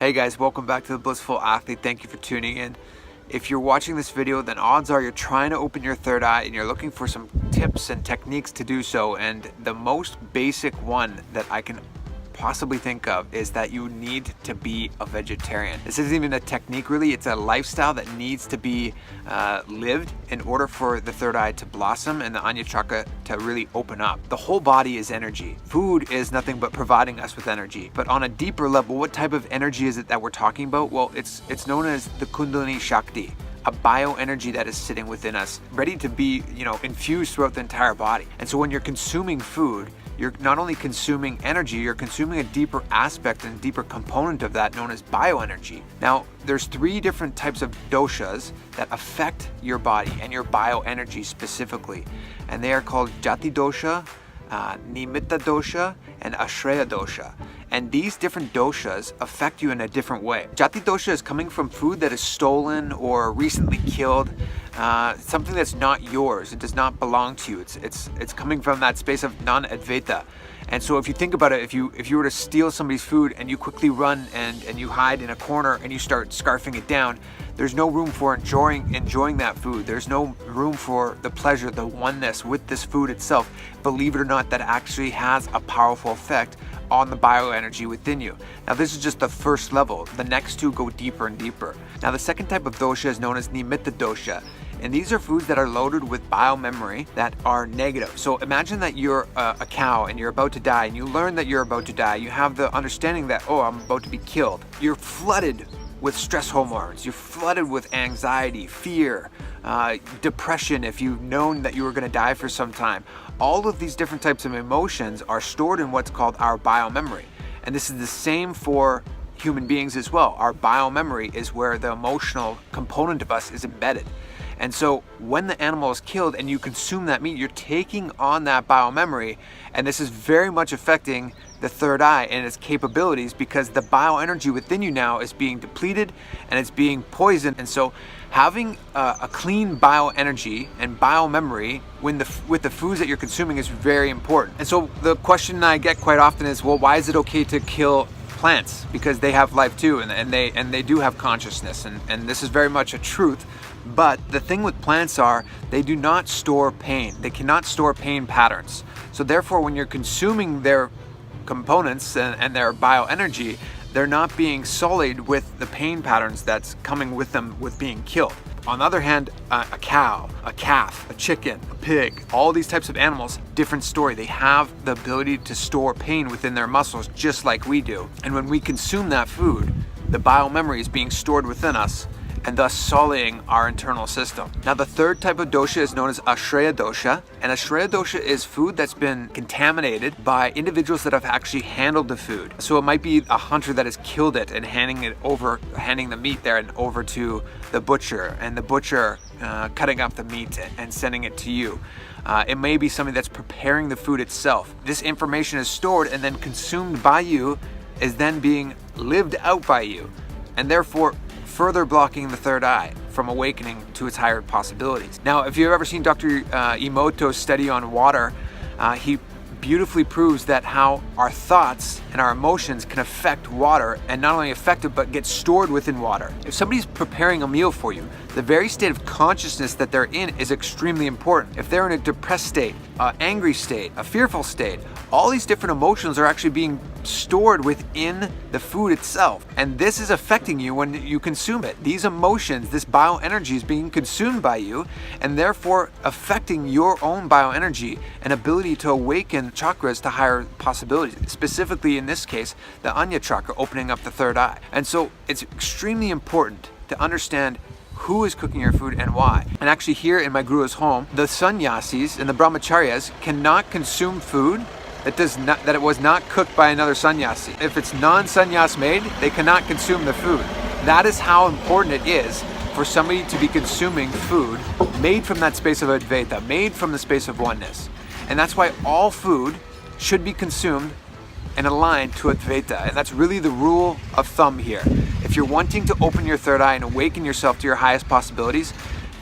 Hey guys, welcome back to the Blissful Athlete. Thank you for tuning in. If you're watching this video, then odds are you're trying to open your third eye and you're looking for some tips and techniques to do so. And the most basic one that I can possibly think of is that you need to be a vegetarian. This isn't even a technique really, it's a lifestyle that needs to be lived in order for the third eye to blossom and the Anya chakra to really open up. The whole body is energy. Food is nothing but providing us with energy. But on a deeper level, what type of energy is it that we're talking about? Well, it's known as the Kundalini Shakti, a bioenergy that is sitting within us, ready to be, infused throughout the entire body. And so when you're consuming food, you're not only consuming energy, you're consuming a deeper aspect and deeper component of that known as bioenergy. Now, there's 3 different types of doshas that affect your body and your bioenergy specifically. And they are called Jati dosha, Nimitta dosha, and Ashreya dosha. And these different doshas affect you in a different way. Jati dosha is coming from food that is stolen or recently killed, something that's not yours. It does not belong to you. It's coming from that space of non-Advaita. And so if you think about it, if you were to steal somebody's food and you quickly run and you hide in a corner and you start scarfing it down, there's no room for enjoying that food. There's no room for the pleasure, the oneness with this food itself. Believe it or not, that actually has a powerful effect on the bioenergy within you. Now this is just the first level. The next 2 go deeper and deeper. Now the second type of dosha is known as Nimitta dosha. And these are foods that are loaded with biomemory that are negative. So imagine that you're a cow and you're about to die and you learn that you're about to die. You have the understanding that, oh, I'm about to be killed. You're flooded with stress hormones. You're flooded with anxiety, fear, depression if you've known that you were going to die for some time. All of these different types of emotions are stored in what's called our biomemory. And this is the same for human beings as well. Our biomemory is where the emotional component of us is embedded. And so when the animal is killed and you consume that meat, you're taking on that biomemory, and this is very much affecting the third eye and its capabilities because the bioenergy within you now is being depleted and it's being poisoned. And so having a clean bioenergy and biomemory with the foods that you're consuming is very important. And so the question I get quite often is, well, why is it okay to kill plants? Because they have life too, and they do have consciousness, and this is very much a truth. But the thing with plants are they do not store pain. They cannot store pain patterns. So therefore, when you're consuming their components and their bioenergy, they're not being sullied with the pain patterns that's coming with them with being killed. On the other hand, a cow, a calf, a chicken, a pig, all these types of animals, different story. They have the ability to store pain within their muscles just like we do. And when we consume that food, the biomemory is being stored within us and thus sullying our internal system. Now the third type of dosha is known as Ashreya dosha, and Ashreya dosha is food that's been contaminated by individuals that have actually handled the food. So it might be a hunter that has killed it and handing the meat there and over to the butcher, and the butcher cutting up the meat and sending it to you. It may be somebody that's preparing the food itself. This information is stored and then consumed by you, is then being lived out by you, and therefore further blocking the third eye from awakening to its higher possibilities. Now, if you've ever seen Dr. Emoto's study on water, he beautifully proves that how our thoughts and our emotions can affect water, and not only affect it, but get stored within water. If somebody's preparing a meal for you, the very state of consciousness that they're in is extremely important. If they're in a depressed state, an angry state, a fearful state, all these different emotions are actually being stored within the food itself. And this is affecting you when you consume it. These emotions, this bioenergy is being consumed by you and therefore affecting your own bioenergy and ability to awaken chakras to higher possibilities. Specifically in this case, the Anya chakra, opening up the third eye. And so it's extremely important to understand who is cooking your food and why. And actually here in my guru's home, the sannyasis and the brahmacharyas cannot consume food that it was not cooked by another sannyasi. If it's non-sannyas made, they cannot consume the food. That is how important it is for somebody to be consuming food made from that space of Advaita, made from the space of oneness. And that's why all food should be consumed and aligned to Advaita. And that's really the rule of thumb here. If you're wanting to open your third eye and awaken yourself to your highest possibilities,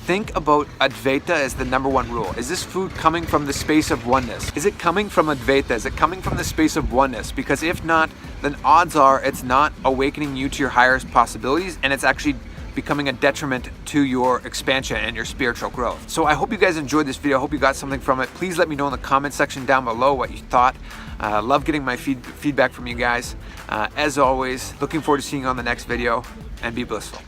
think about Advaita as the #1 rule. Is this food coming from the space of oneness? Is it coming from Advaita? Is it coming from the space of oneness? Because if not, then odds are it's not awakening you to your highest possibilities, and it's actually becoming a detriment to your expansion and your spiritual growth. So I hope you guys enjoyed this video. I hope you got something from it. Please let me know in the comment section down below what you thought. Love getting my feedback from you guys. As always, looking forward to seeing you on the next video, and be blissful.